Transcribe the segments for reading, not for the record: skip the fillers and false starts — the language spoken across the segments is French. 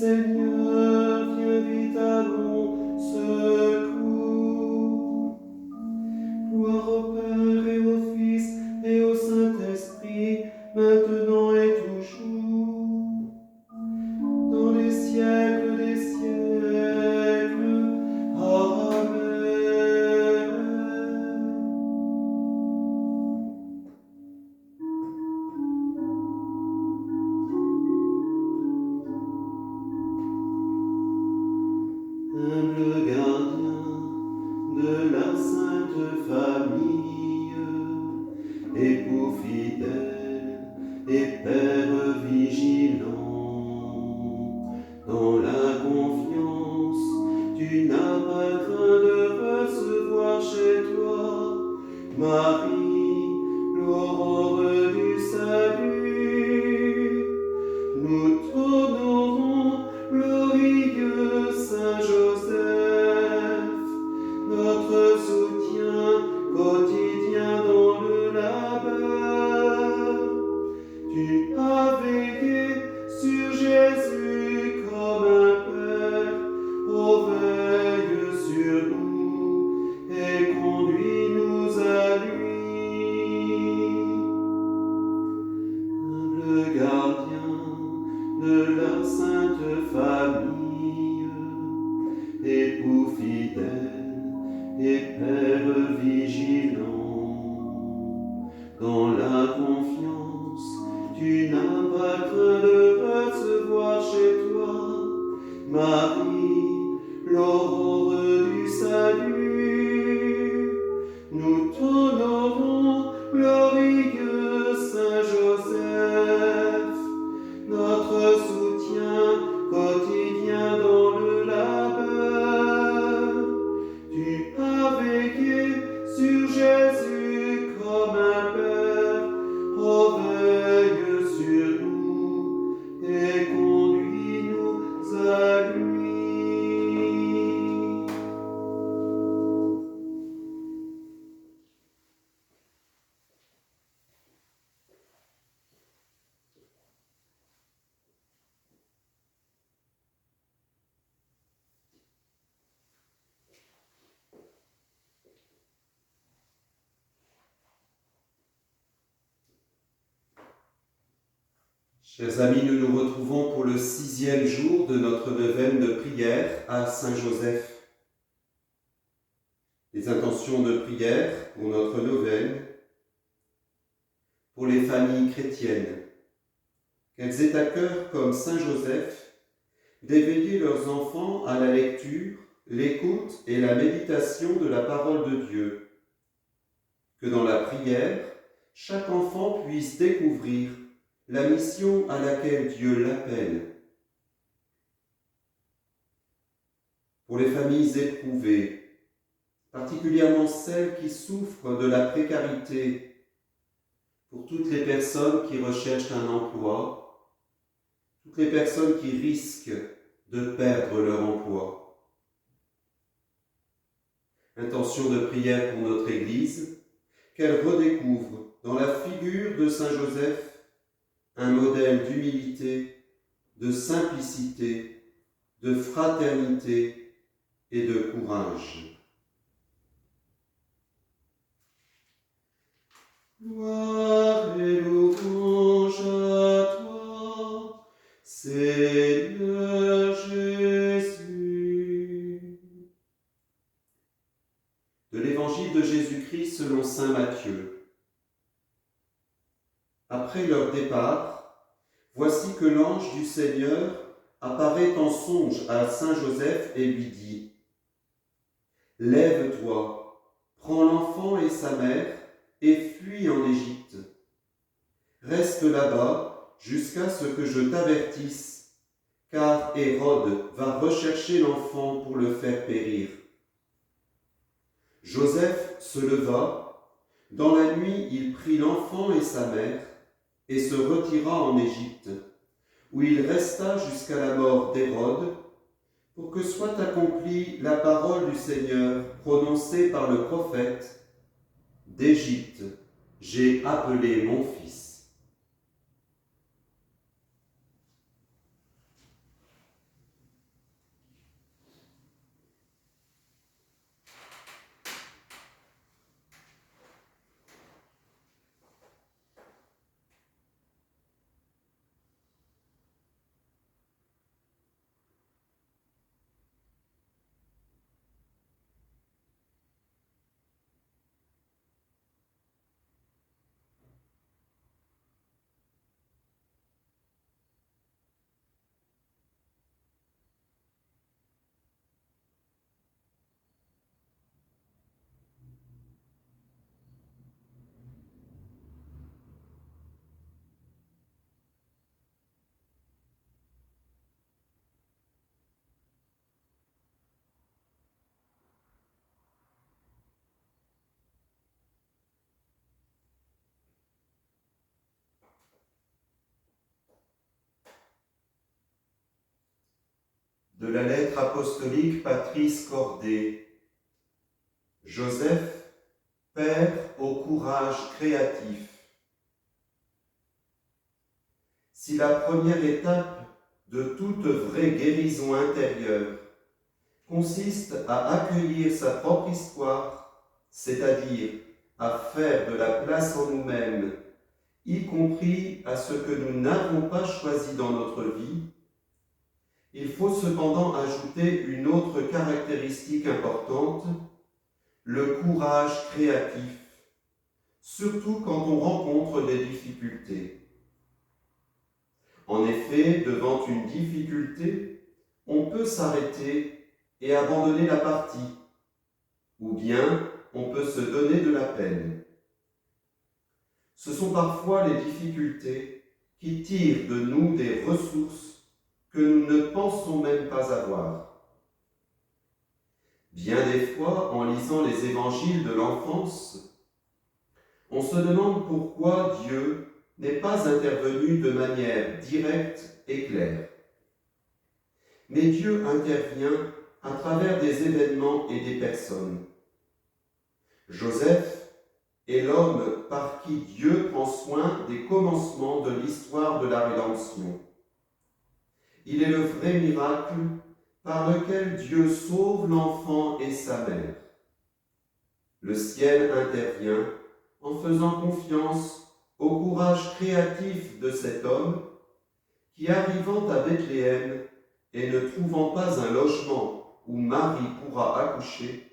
Seigneur, viens vite à mon secours. Gloire au Père et au Fils et au Saint-Esprit, maintenant et toujours, dans les siècles des siècles. Amen. Humble gardien de la Sainte Famille, époux fidèle et Père vigilant, dans la confiance, tu n'as pas craint de recevoir chez toi Marie, l'aurore du salut. Nous t'honorons, glorieux Saint Joseph, notre soutien quotidien dans le labeur. Tu as veillé sur Jésus comme un Père, oh veille sur nous et conduis-nous à lui. Humble gardien de la Sainte Famille, époux fidèle et Père vigilant, dans la confiance, tu n'as pas craint de recevoir chez toi Marie, l'aurore du salut. Nous t'honorons, glorieux Saint Joseph, notre soutien quotidien dans le labeur. Tu as veillé sur Jésus comme un Père, oh veille sur nous et conduis-nous à lui. Chers amis, nous nous retrouvons pour le 6e jour de notre neuvaine de prière à Saint Joseph. Les intentions de prière pour notre neuvaine, pour les familles chrétiennes, qu'elles aient à cœur, comme Saint Joseph, d'éveiller leurs enfants à la lecture, l'écoute et la méditation de la parole de Dieu. Que dans la prière, chaque enfant puisse découvrir la mission à laquelle Dieu l'appelle. Pour les familles éprouvées, particulièrement celles qui souffrent de la précarité, pour toutes les personnes qui recherchent un emploi, toutes les personnes qui risquent de perdre leur emploi. Intention de prière pour notre Église, qu'elle redécouvre dans la figure de Saint Joseph un modèle d'humilité, de simplicité, de fraternité et de courage. Gloire et louange à toi, Seigneur Jésus. De l'Évangile de Jésus-Christ selon saint Matthieu. Après leur départ, voici que l'ange du Seigneur apparaît en songe à saint Joseph et lui dit : « Lève-toi, prends l'enfant et sa mère et fuis en Égypte. Reste là-bas jusqu'à ce que je t'avertisse, car Hérode va rechercher l'enfant pour le faire périr. » Joseph se leva, dans la nuit il prit l'enfant et sa mère et se retira en Égypte, où il resta jusqu'à la mort d'Hérode, pour que soit accomplie la parole du Seigneur prononcée par le prophète : « D'Égypte, j'ai appelé mon fils. » de la lettre apostolique Patrice Cordé. Joseph, père au courage créatif. Si la première étape de toute vraie guérison intérieure consiste à accueillir sa propre histoire, c'est-à-dire à faire de la place en nous-mêmes, y compris à ce que nous n'avons pas choisi dans notre vie, il faut cependant ajouter une autre caractéristique importante, le courage créatif, surtout quand on rencontre des difficultés. En effet, devant une difficulté, on peut s'arrêter et abandonner la partie, ou bien on peut se donner de la peine. Ce sont parfois les difficultés qui tirent de nous des ressources que nous ne pensons même pas avoir. Bien des fois, en lisant les évangiles de l'enfance, on se demande pourquoi Dieu n'est pas intervenu de manière directe et claire. Mais Dieu intervient à travers des événements et des personnes. Joseph est l'homme par qui Dieu prend soin des commencements de l'histoire de la rédemption. Il est le vrai miracle par lequel Dieu sauve l'enfant et sa mère. Le ciel intervient en faisant confiance au courage créatif de cet homme qui, arrivant à Bethléem et ne trouvant pas un logement où Marie pourra accoucher,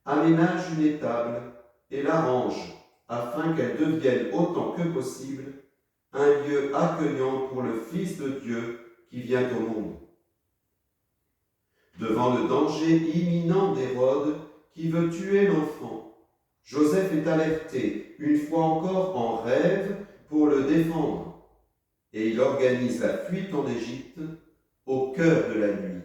aménage une étable et l'arrange afin qu'elle devienne autant que possible un lieu accueillant pour le Fils de Dieu qui vient au monde. Devant le danger imminent d'Hérode qui veut tuer l'enfant, Joseph est alerté, une fois encore en rêve, pour le défendre, et il organise la fuite en Égypte au cœur de la nuit.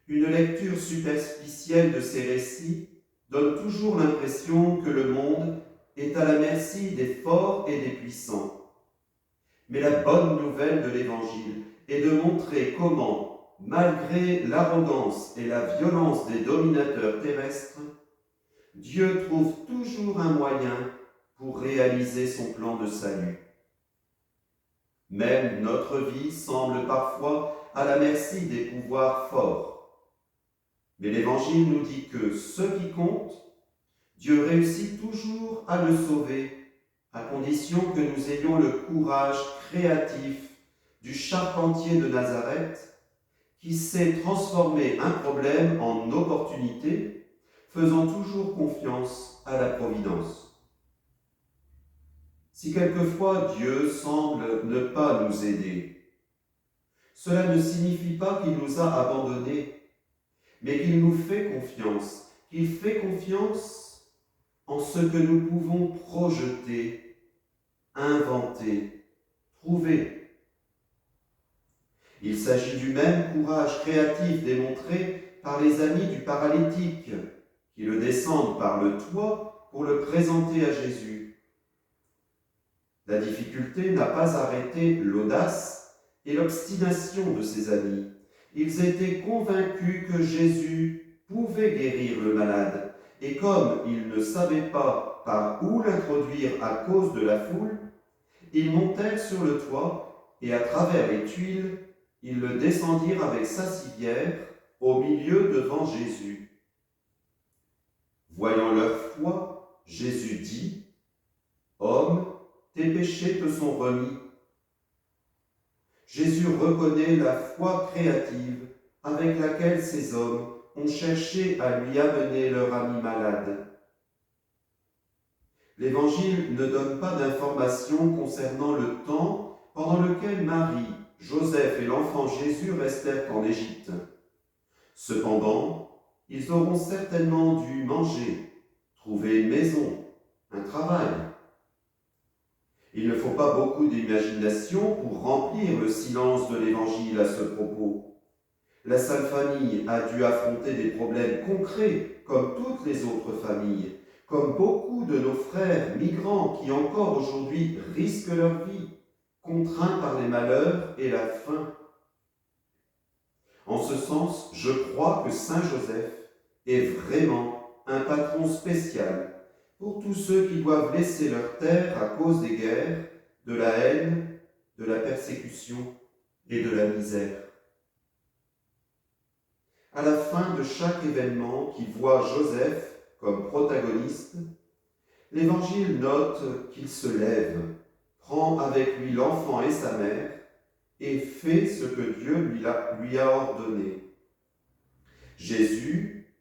Une lecture superficielle de ces récits donne toujours l'impression que le monde est à la merci des forts et des puissants. Mais la bonne nouvelle de l'Évangile est de montrer comment, malgré l'arrogance et la violence des dominateurs terrestres, Dieu trouve toujours un moyen pour réaliser son plan de salut. Même notre vie semble parfois à la merci des pouvoirs forts. Mais l'Évangile nous dit que ce qui compte, Dieu réussit toujours à le sauver, à condition que nous ayons le courage créatif du charpentier de Nazareth qui sait transformer un problème en opportunité, faisant toujours confiance à la providence. Si quelquefois Dieu semble ne pas nous aider, cela ne signifie pas qu'il nous a abandonnés, mais qu'il nous fait confiance, qu'il fait confiance en ce que nous pouvons projeter, inventer, trouver. Il s'agit du même courage créatif démontré par les amis du paralytique, qui le descendent par le toit pour le présenter à Jésus. La difficulté n'a pas arrêté l'audace et l'obstination de ses amis. Ils étaient convaincus que Jésus pouvait guérir le malade, et comme ils ne savaient pas par où l'introduire à cause de la foule, ils montèrent sur le toit et à travers les tuiles, ils le descendirent avec sa civière au milieu devant Jésus. Voyant leur foi, Jésus dit : « Homme, tes péchés te sont remis. » Jésus reconnaît la foi créative avec laquelle ces hommes ont cherché à lui amener leur ami malade. L'Évangile ne donne pas d'informations concernant le temps pendant lequel Marie, Joseph et l'enfant Jésus restèrent en Égypte. Cependant, ils auront certainement dû manger, trouver une maison, un travail. Il ne faut pas beaucoup d'imagination pour remplir le silence de l'Évangile à ce propos. La Sainte Famille a dû affronter des problèmes concrets comme toutes les autres familles, comme beaucoup de nos frères migrants qui encore aujourd'hui risquent leur vie, contraints par les malheurs et la faim. En ce sens, je crois que Saint Joseph est vraiment un patron spécial pour tous ceux qui doivent laisser leur terre à cause des guerres, de la haine, de la persécution et de la misère. À la fin de chaque événement qui voit Joseph comme protagoniste, l'Évangile note qu'il se lève, prend avec lui l'enfant et sa mère et fait ce que Dieu lui a ordonné. Jésus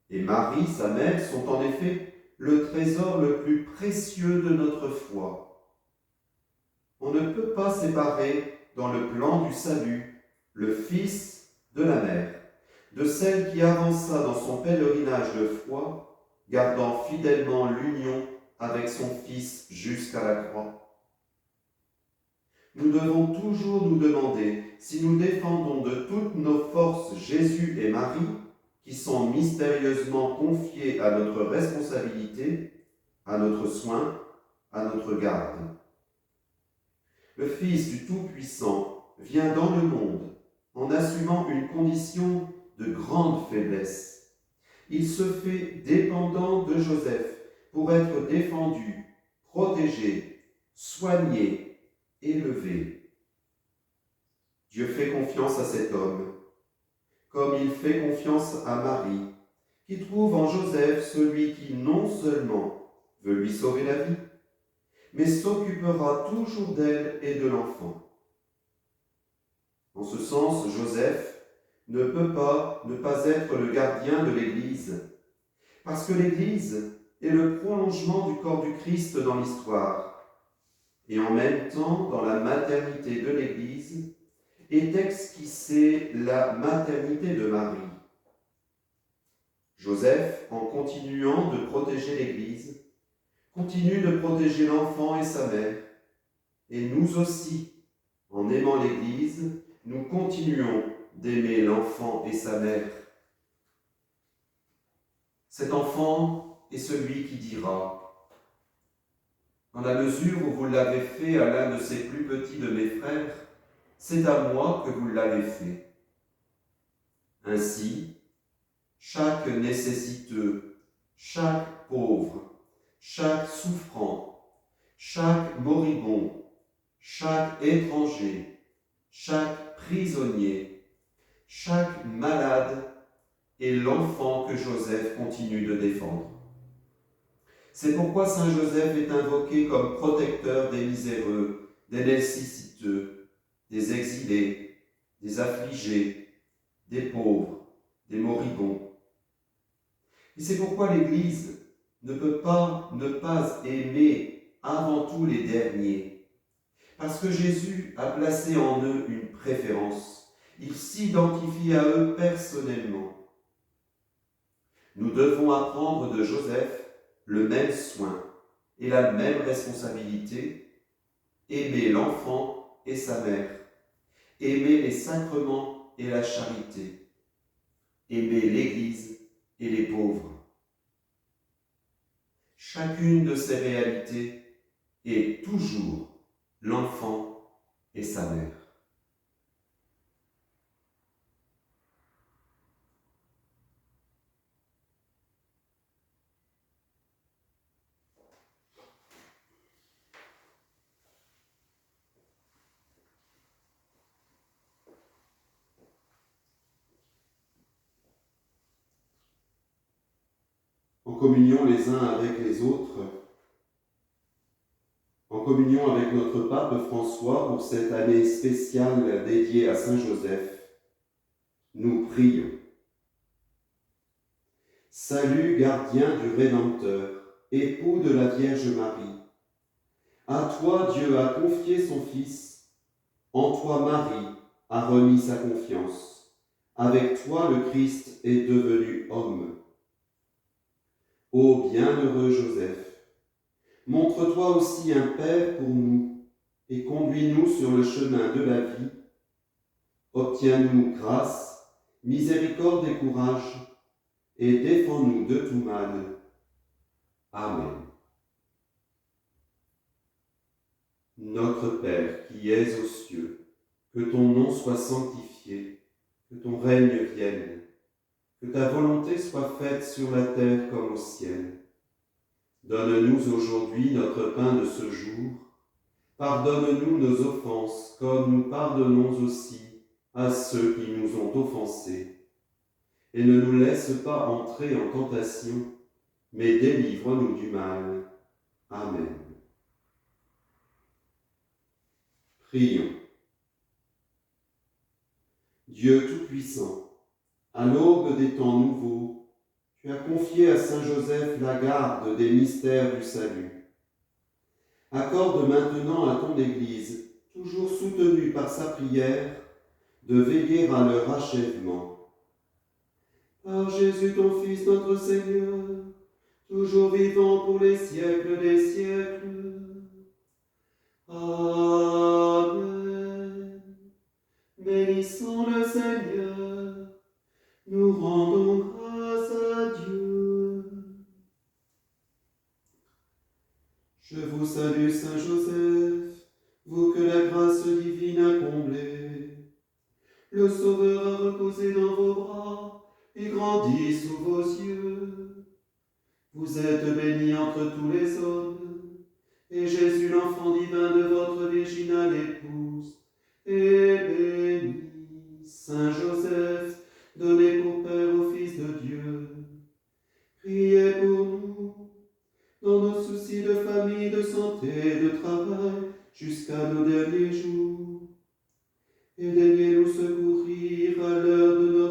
et Marie, sa mère, sont en effet le trésor le plus précieux de notre foi. On ne peut pas séparer dans le plan du salut le Fils de la mère, de celle qui avança dans son pèlerinage de foi, gardant fidèlement l'union avec son Fils jusqu'à la croix. Nous devons toujours nous demander si nous défendons de toutes nos forces Jésus et Marie, qui sont mystérieusement confiés à notre responsabilité, à notre soin, à notre garde. Le Fils du Tout-Puissant vient dans le monde en assumant une condition de grande faiblesse. Il se fait dépendant de Joseph pour être défendu, protégé, soigné, élevé. Dieu fait confiance à cet homme, comme il fait confiance à Marie, qui trouve en Joseph celui qui non seulement veut lui sauver la vie, mais s'occupera toujours d'elle et de l'enfant. En ce sens, Joseph ne peut pas ne pas être le gardien de l'Église, parce que l'Église est le prolongement du corps du Christ dans l'histoire, et en même temps, dans la maternité de l'Église, est esquissée la maternité de Marie. Joseph, en continuant de protéger l'Église, continue de protéger l'enfant et sa mère, et nous aussi, en aimant l'Église, nous continuons d'aimer l'enfant et sa mère. Cet enfant est celui qui dira, dans la mesure où vous l'avez fait à l'un de ces plus petits de mes frères, c'est à moi que vous l'avez fait. Ainsi, chaque nécessiteux, chaque pauvre, chaque souffrant, chaque moribond, chaque étranger, chaque prisonnier, chaque malade est l'enfant que Joseph continue de défendre. C'est pourquoi Saint Joseph est invoqué comme protecteur des miséreux, des nécessiteux, des exilés, des affligés, des pauvres, des moribonds. Et c'est pourquoi l'Église ne peut pas ne pas aimer avant tout les derniers, parce que Jésus a placé en eux une préférence. Il s'identifie à eux personnellement. Nous devons apprendre de Joseph le même soin et la même responsabilité, aimer l'enfant et sa mère, aimer les sacrements et la charité, aimer l'Église et les pauvres. Chacune de ces réalités est toujours l'enfant et sa mère. En communion les uns avec les autres, en communion avec notre pape François pour cette année spéciale dédiée à Saint Joseph, nous prions. Salut gardien du Rédempteur, époux de la Vierge Marie. À toi Dieu a confié son Fils, en toi Marie a remis sa confiance. Avec toi le Christ est devenu homme. Ô bienheureux Joseph, montre-toi aussi un Père pour nous et conduis-nous sur le chemin de la vie. Obtiens-nous grâce, miséricorde et courage, et défends-nous de tout mal. Amen. Notre Père qui es aux cieux, que ton nom soit sanctifié, que ton règne vienne, que ta volonté soit faite sur la terre comme au ciel. Donne-nous aujourd'hui notre pain de ce jour. Pardonne-nous nos offenses, comme nous pardonnons aussi à ceux qui nous ont offensés. Et ne nous laisse pas entrer en tentation, mais délivre-nous du mal. Amen. Prions. Dieu Tout-Puissant, à l'aube des temps nouveaux, tu as confié à Saint Joseph la garde des mystères du salut. Accorde maintenant à ton Église, toujours soutenue par sa prière, de veiller à leur achèvement. Par Jésus ton Fils, notre Seigneur, toujours vivant pour les siècles des siècles. Amen. Bénissons le Seigneur, nous rendons grâce à Dieu. Je vous salue, Saint Joseph, vous que la grâce divine a comblé. Le Sauveur a reposé dans vos bras et grandi sous vos yeux. Vous êtes bénie entre tous les hommes, et Jésus, l'enfant divin de votre virginale épouse, est béni. Saint Joseph, donné pour Père au Fils de Dieu, priez pour nous, dans nos soucis de famille, de santé, de travail, jusqu'à nos derniers jours. Et daignez nous secourir à l'heure de notre